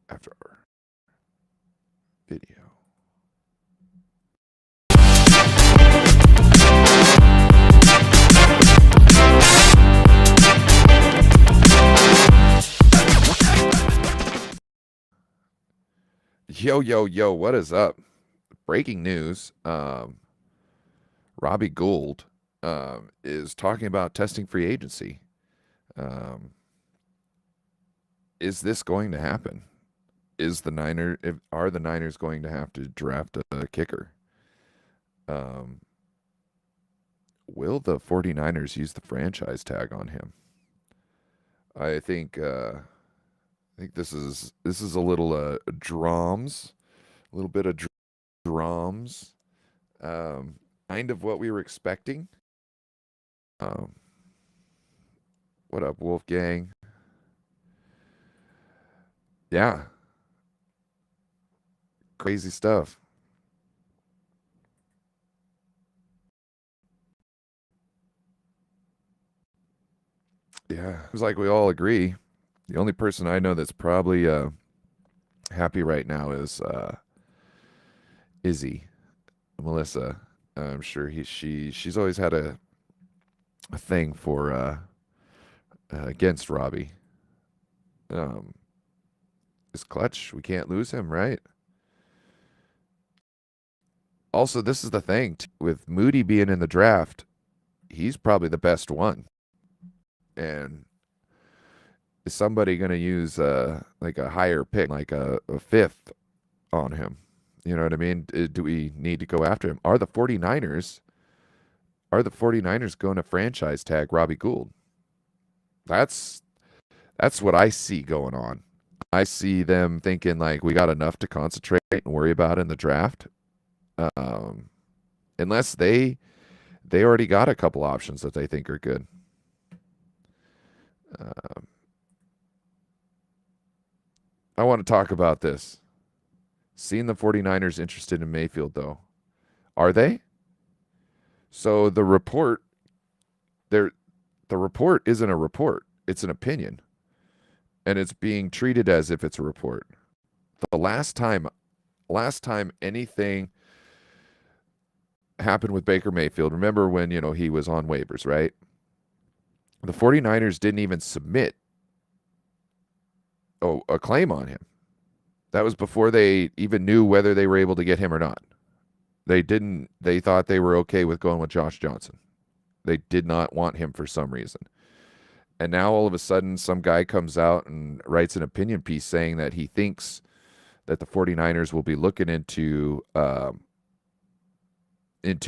after our video. Yo, what is up? Breaking news. Robbie Gould is talking about testing free agency. Um, is this going to happen? Are the Niners going to have to draft a kicker? Will the 49ers use the franchise tag on him? I think this is a little drums, a little bit of drums. Kind of what we were expecting. Um, what up, Wolfgang? Yeah, crazy stuff. Yeah, it was like we all agree. The only person I know that's probably happy right now is Izzy, Melissa. I'm sure she's always had a thing for against Robbie. Um, it's clutch. We can't lose him, right? Also, this is the thing with Moody being in the draft. He's probably the best one, and is somebody going to use like a higher pick, like a fifth on him? You know what I mean? Do we need to go after him? Are the 49ers going to franchise tag Robbie Gould? That's what I see going on. I see them thinking like we got enough to concentrate and worry about in the draft. Um, unless they already got a couple options that they think are good. Um, I want to talk about this. Seeing the 49ers interested in Mayfield, though. Are they? So the report, the report isn't a report. It's an opinion. And it's being treated as if it's a report. The last time anything happened with Baker Mayfield, remember when, he was on waivers, right? The 49ers didn't even submit a claim on him. That was before they even knew whether they were able to get him or not. They thought they were okay with going with Josh Johnson. They did not want him for some reason. And now all of a sudden some guy comes out and writes an opinion piece saying that he thinks that the 49ers will be looking into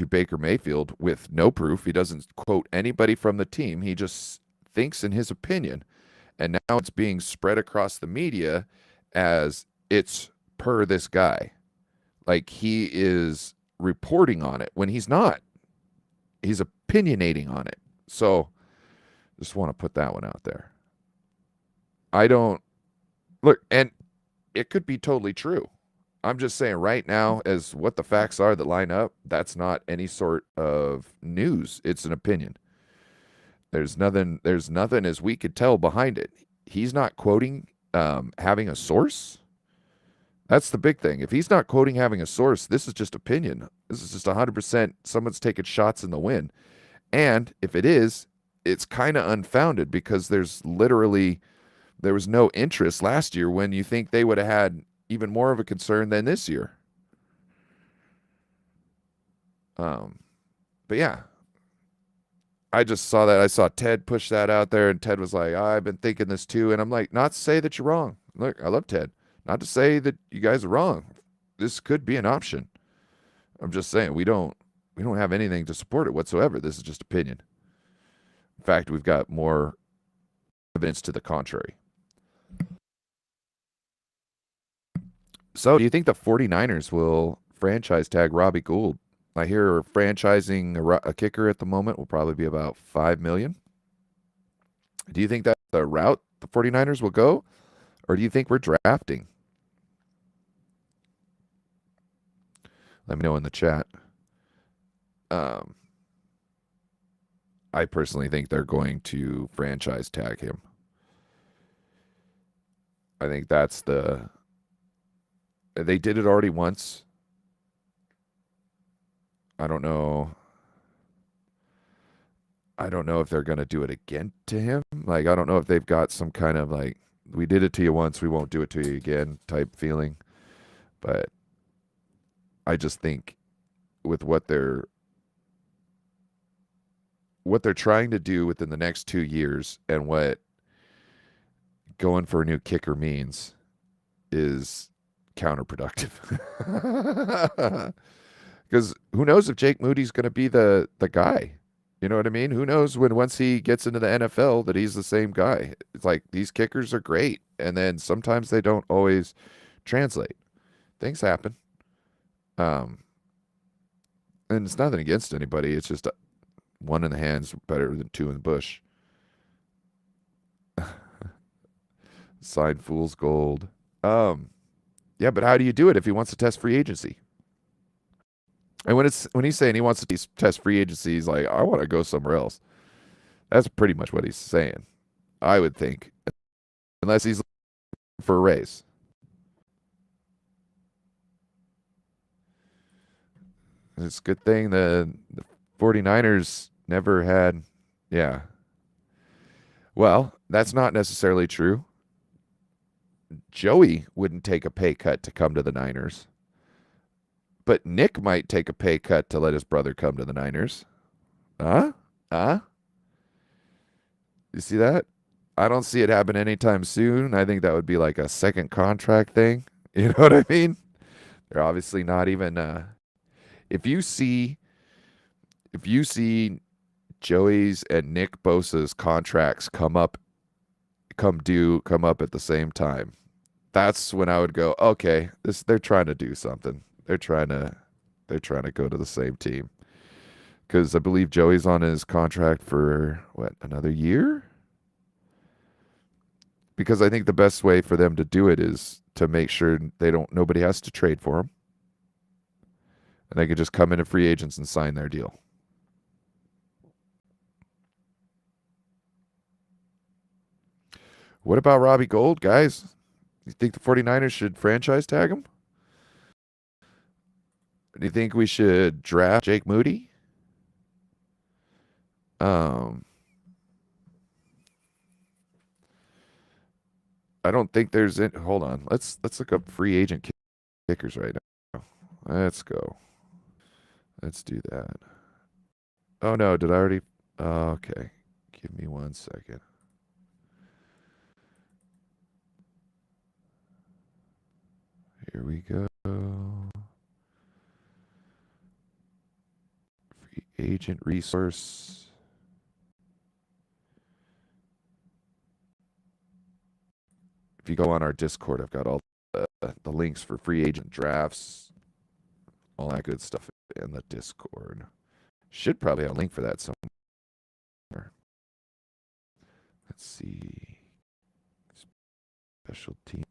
Baker Mayfield with no proof. He doesn't quote anybody from the team. He just thinks in his opinion. And now it's being spread across the media as it's per this guy. Like he is reporting on it when he's not. He's opinionating on it. So just want to put that one out there. I don't look, and it could be totally true. I'm just saying right now, as what the facts are that line up, that's not any sort of news. It's an opinion. There's nothing as we could tell behind it. He's not quoting having a source. That's the big thing. If he's not quoting having a source, this is just opinion. This is just 100% someone's taking shots in the wind. And if it is, it's kind of unfounded because there was no interest last year when you think they would have had even more of a concern than this year. But yeah, I just saw that. I saw Ted push that out there, and Ted was like, I've been thinking this too. And I'm like, not to say that you're wrong. Look, I love Ted. Not to say that you guys are wrong. This could be an option. I'm just saying we don't have anything to support it whatsoever. This is just opinion. In fact, we've got more evidence to the contrary. So, do you think the 49ers will franchise tag Robbie Gould? I hear franchising a kicker at the moment will probably be about $5 million. Do you think that's the route the 49ers will go? Or do you think we're drafting? Let me know in the chat. I personally think they're going to franchise tag him. I think that's the They did it already once. I don't know. I don't know if they're going to do it again to him. Like, I don't know if they've got some kind of like, we did it to you once, we won't do it to you again type feeling. But I just think with what they're trying to do within the next 2 years and what going for a new kicker means is counterproductive. Because who knows if Jake Moody's going to be the guy? You know what I mean? Who knows when once he gets into the NFL that he's the same guy? It's like these kickers are great, and then sometimes they don't always translate. Things happen. Um, and it's nothing against anybody. It's just one in the hand's better than two in the bush. Sign fool's gold. Yeah, but how do you do it if he wants to test free agency? And when he's saying he wants to test free agency, he's like, I want to go somewhere else. That's pretty much what he's saying, I would think, unless he's looking for a raise. It's a good thing the 49ers never had, yeah. Well, that's not necessarily true. Joey wouldn't take a pay cut to come to the Niners. But Nick might take a pay cut to let his brother come to the Niners. Huh? Huh? You see that? I don't see it happen anytime soon. I think that would be like a second contract thing. You know what I mean? They're obviously not even if you see Joey's and Nick Bosa's contracts come up at the same time, that's when I would go, okay, they're trying to do something. They're trying to go to the same team. Because I believe Joey's on his contract for another year? Because I think the best way for them to do it is to make sure nobody has to trade for him. And they can just come into free agents and sign their deal. What about Robbie Gould, guys? You think the 49ers should franchise tag him? Do you think we should draft Jake Moody? I don't think there's any. Hold on. Let's look up free agent kickers right now. Let's go. Let's do that. Oh no, did I already? Okay. Give me 1 second. Here we go. Free agent resource. If you go on our Discord, I've got all the links for free agent drafts, all that good stuff in the Discord. Should probably have a link for that somewhere. Let's see. Special team.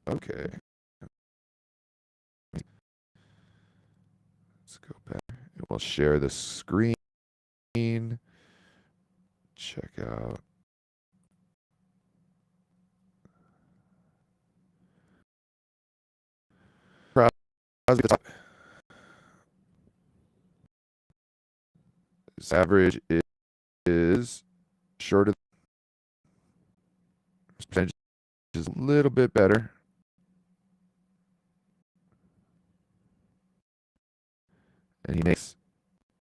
Okay. Let's go back. And we'll share the screen. Check out. His average is shorter. His percentage is a little bit better. And he makes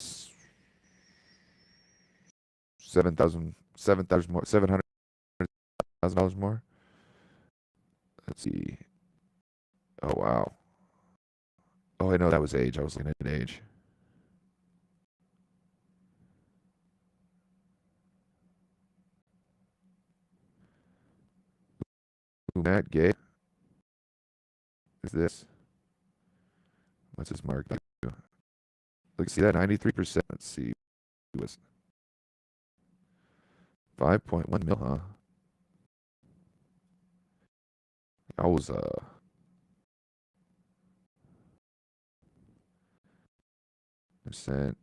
$7,000 more, $700,000 more. Let's see. Oh wow. Oh, I know that was age. I was looking at age. Matt Gay. Is this? What's his mark? Look, see that 93%. Let's see. It was 5.1 mil, huh? I was percent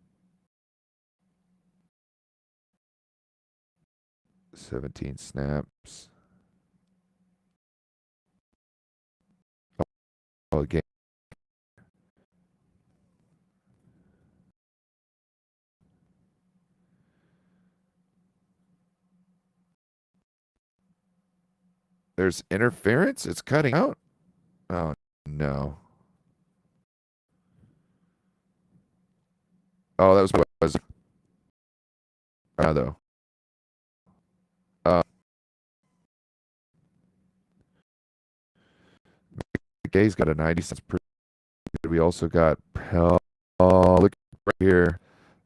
17 snaps. Oh, game. There's interference? It's cutting out? Oh, no. Oh, that was what it was. Though. Uh, Gay's got a 90 cents per. We also got. Oh, look right here.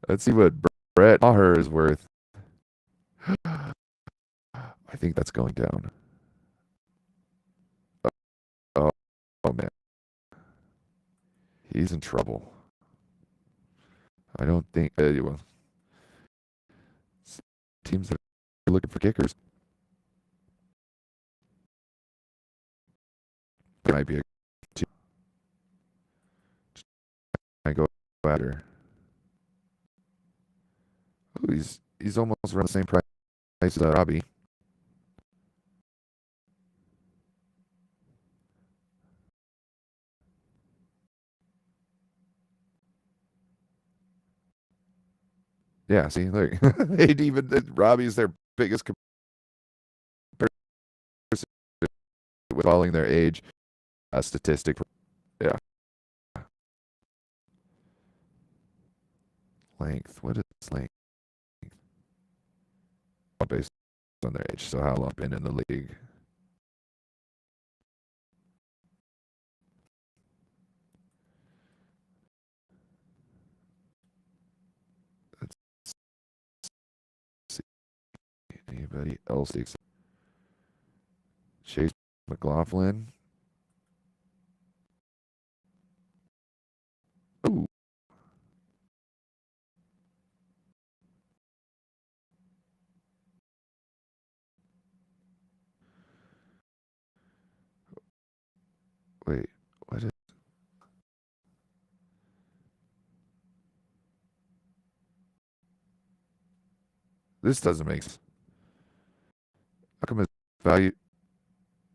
Let's see what Brett Maher is worth. I think that's going down. Oh, oh man. He's in trouble. I don't think. Well, teams that are looking for kickers. It might be a team. I go after. Oh, he's almost around the same price as Robbie. Yeah, see, look, they'd even Robbie's their biggest comparison with following their age statistic. Yeah, length. What is length? Based on their age. So how long been in the league? Let's see. Anybody else? Chase McLaughlin. Ooh. Wait, what is this? Doesn't make sense. How come his value?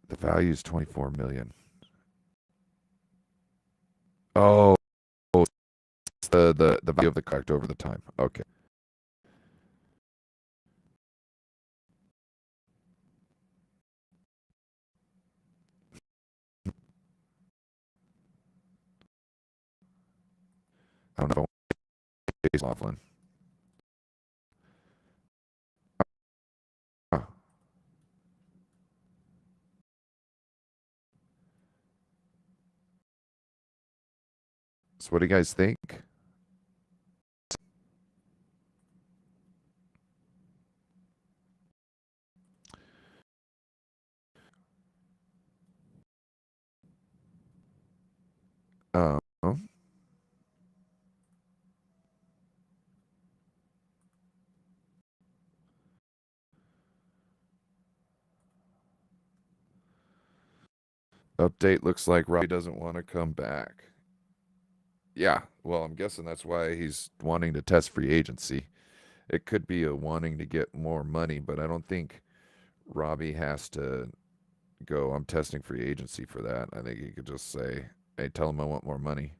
The value is 24 million. Oh, it's the value of the card over the time. Okay. I don't know. Chase McLaughlin. Huh. So what do you guys think? Um, Update looks like Robbie doesn't want to come back. Yeah, well, I'm guessing that's why he's wanting to test free agency. It could be a wanting to get more money, but I don't think Robbie has to go, I'm testing free agency for that. I think he could just say, hey, tell him I want more money.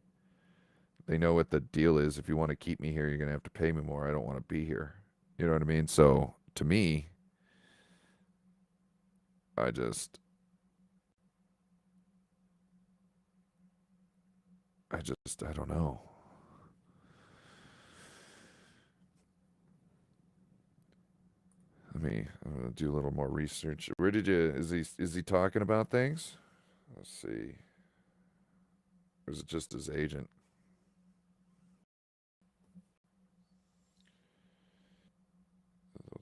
They know what the deal is. If you want to keep me here, you're going to have to pay me more. I don't want to be here. You know what I mean? So to me, I just, I don't know. I'm gonna do a little more research. Where did you, is he talking about things? Let's see. Or is it just his agent?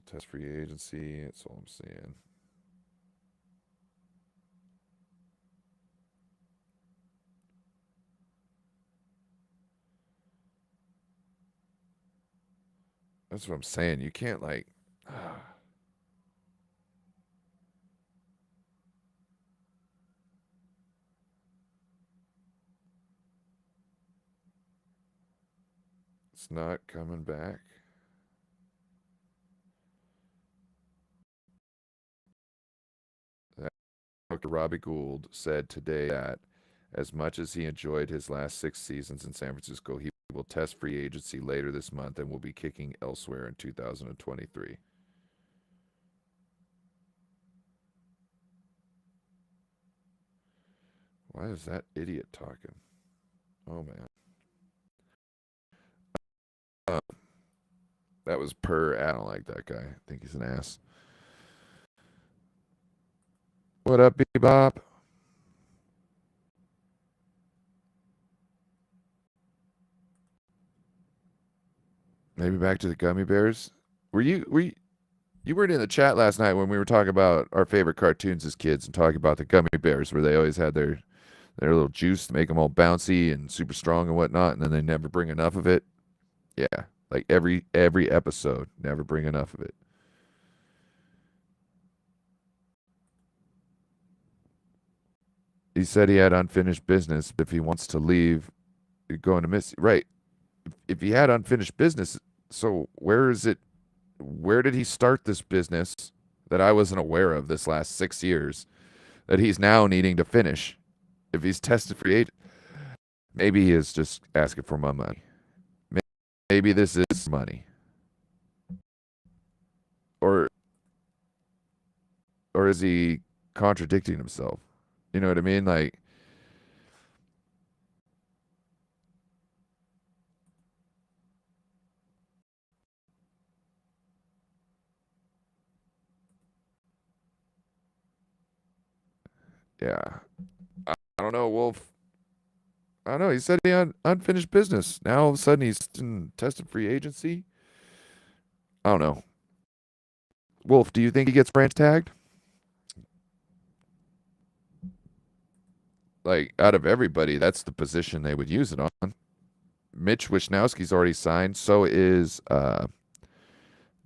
Test free agency. That's all I'm seeing. That's what I'm saying. You can't like. It's not coming back. Dr. Robbie Gould said today that as much as he enjoyed his last 6 seasons in San Francisco, he will test free agency later this month and will be kicking elsewhere in 2023. Why is that idiot talking? Oh, man. That was I don't like that guy. I think he's an ass. What up, Bebop? Maybe back to the gummy bears. You weren't in the chat last night when we were talking about our favorite cartoons as kids and talking about the gummy bears where they always had their little juice to make them all bouncy and super strong and whatnot, and then they never bring enough of it. Yeah, like every episode, never bring enough of it. He said he had unfinished business, but if he wants to leave, you're going to miss. Right. If he had unfinished business, so where is it? Where did he start this business that I wasn't aware of this last 6 years that he's now needing to finish? If he's tested free agent, maybe he is just asking for my money. Maybe this is money. Or is he contradicting himself? You know what I mean? Like, yeah. I don't know, Wolf. I don't know. He said he had unfinished business. Now all of a sudden he's in tested free agency. I don't know. Wolf, do you think he gets branch tagged? Like, out of everybody, that's the position they would use it on. Mitch Wishnowski's already signed. So is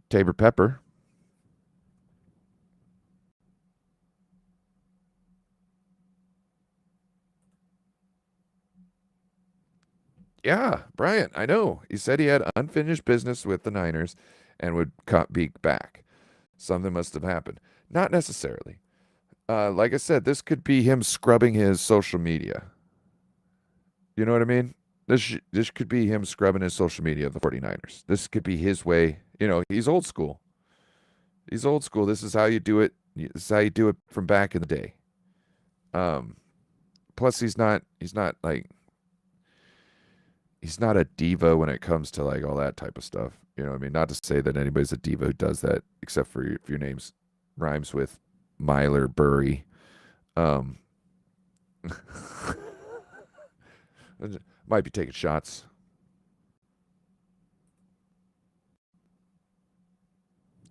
Tabor Pepper. Yeah, Bryant, I know. He said he had unfinished business with the Niners and would be back. Something must have happened. Not necessarily. Like I said, this could be him scrubbing his social media. You know what I mean? This could be him scrubbing his social media of the 49ers. This could be his way. You know, he's old school. He's old school. This is how you do it. This is how you do it from back in the day. Plus he's not like he's not a diva when it comes to like all that type of stuff. You know what I mean? Not to say that anybody's a diva who does that, except for if your name's rhymes with Myler Burry. Might be taking shots.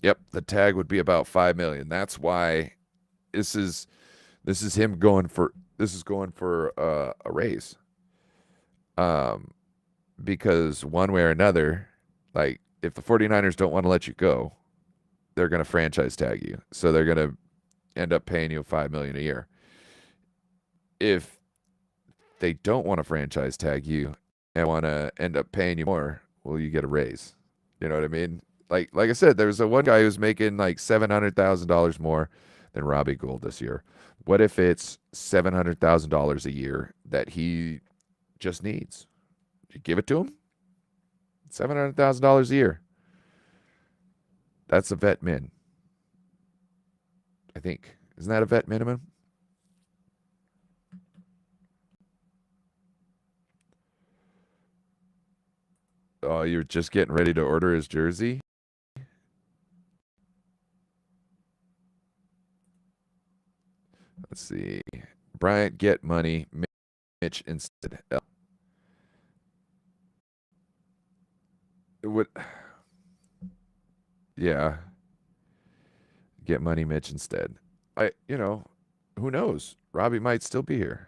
Yep, the tag would be about 5 million. That's why this is him going for a raise. Because one way or another, like if the 49ers don't want to let you go, they're going to franchise tag you. So they're going to end up paying you 5 million a year. If they don't want to franchise tag you and want to end up paying you more, well, you get a raise. You know what I mean? Like I said, there was one guy who's making like $700,000 more than Robbie Gould this year. What if it's $700,000 a year that he just needs? You give it to him? $700,000 a year. That's a vet min. I think. Isn't that a vet minimum? Oh, you're just getting ready to order his jersey? Let's see. Bryant, get money. Mitch instead. It would. Yeah. Get money, Mitch instead. Who knows? Robbie might still be here.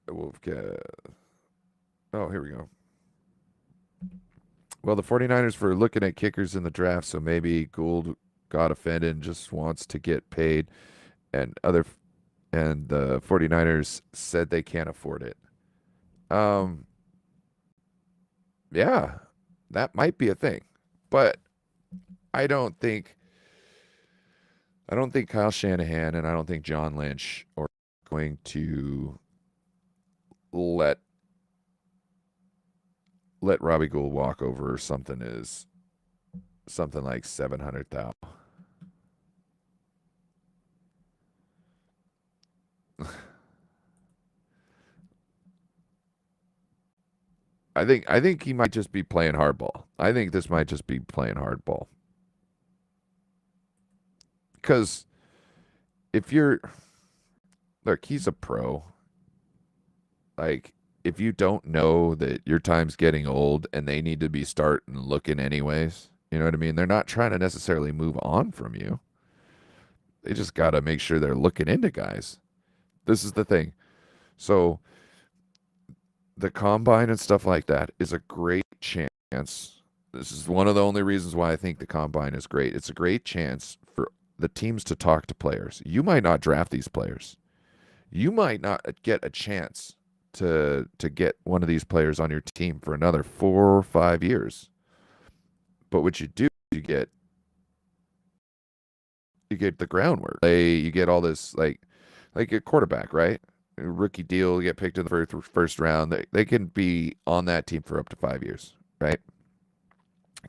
We'll get. Oh, here we go. Well, the 49ers were looking at kickers in the draft, so maybe Gould got offended and just wants to get paid. And and the 49ers said they can't afford it. Um, yeah, that might be a thing, but I don't think I don't think Kyle Shanahan and I don't think John Lynch are going to let Robbie Gould walk over something like 700,000. I think he might just be playing hardball. I think this might just be playing hardball. Because if you're look, he's a pro. Like, if you don't know that your time's getting old and they need to be starting looking anyways, you know what I mean? They're not trying to necessarily move on from you. They just got to make sure they're looking into guys. This is the thing. So the combine and stuff like that is a great chance. This is one of the only reasons why I think the combine is great. It's a great chance for the teams to talk to players. You might not draft these players. You might not get a chance to get one of these players on your team for another 4 or 5 years. But what you do, you get the groundwork. You get all this like a quarterback, right? A rookie deal, you get picked in the first round. They can be on that team for up to 5 years, right?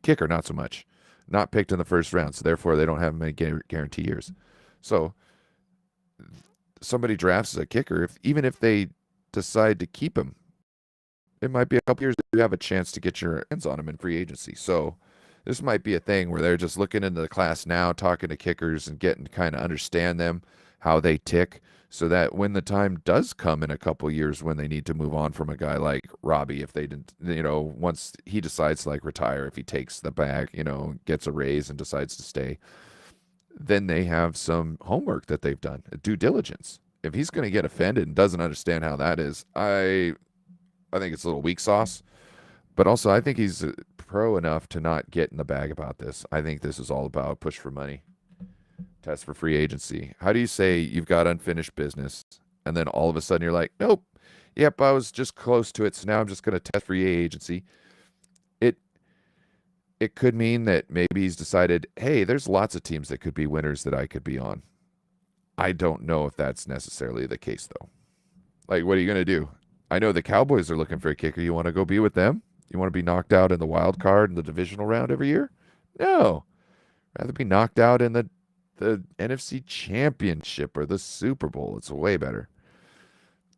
Kicker, not so much. Not picked in the first round, so therefore they don't have many guarantee years. So somebody drafts a kicker, even if they decide to keep him, it might be a couple years that you have a chance to get your hands on him in free agency. So this might be a thing where they're just looking into the class now, talking to kickers and getting to kind of understand them, how they tick, so that when the time does come in a couple years when they need to move on from a guy like Robbie, if they didn't, once he decides to like retire, if he takes the bag, gets a raise and decides to stay, then they have some homework that they've done, due diligence. If he's going to get offended and doesn't understand how that is, I think it's a little weak sauce. But also, I think he's pro enough to not get in the bag about this. I think this is all about push for money, test for free agency. How do you say you've got unfinished business, and then all of a sudden you're like, nope, yep, I was just close to it, so now I'm just going to test free agency. It could mean that maybe he's decided, hey, there's lots of teams that could be winners that I could be on. I don't know if that's necessarily the case, though. Like, what are you going to do? I know the Cowboys are looking for a kicker. You want to go be with them? You want to be knocked out in the wild card in the divisional round every year? No. Rather be knocked out in the NFC Championship or the Super Bowl. It's way better.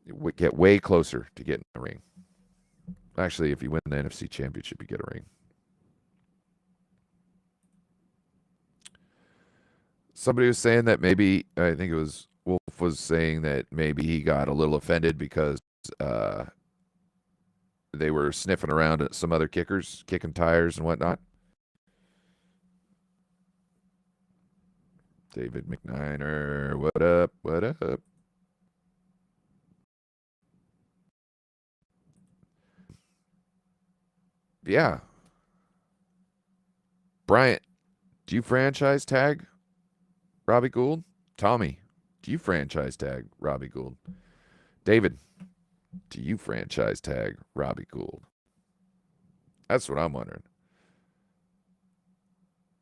You get way closer to getting a ring. Actually, if you win the NFC Championship, you get a ring. Somebody was saying that maybe, I think it was Wolf was saying that maybe he got a little offended because uh, they were sniffing around at some other kickers, kicking tires and whatnot. David McNiner, what up? What up? Yeah. Bryant, do you franchise tag Robbie Gould? Tommy, do you franchise tag Robbie Gould? David, do you franchise tag Robbie Gould? That's what I'm wondering.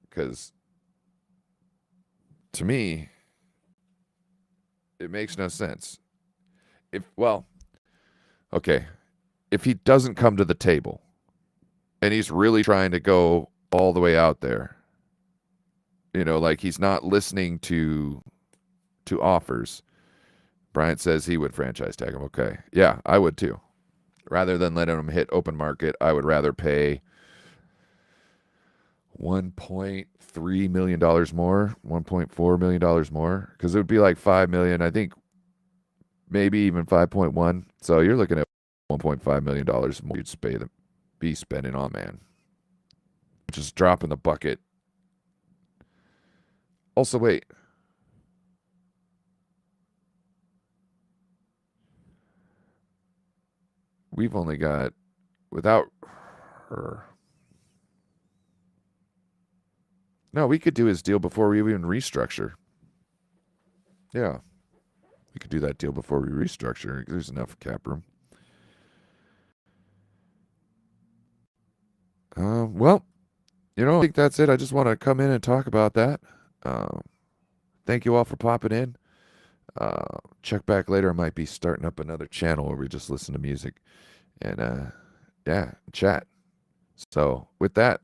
Because to me, it makes no sense. Okay, if he doesn't come to the table and he's really trying to go all the way out there, like he's not listening to offers. Bryant says he would franchise tag him. Okay. Yeah, I would too. Rather than letting him hit open market, I would rather pay $1.3 million more, $1.4 million more, because it would be like $5 million. I think maybe even 5.1. So you're looking at $1.5 million more you'd be spending on, man. Just dropping the bucket. Also, wait. We've only got, without her. No, we could do his deal before we even restructure. Yeah. We could do that deal before we restructure. There's enough cap room. Well, I think that's it. I just want to come in and talk about that. Thank you all for popping in. Check back later. I might be starting up another channel where we just listen to music and chat. So with that,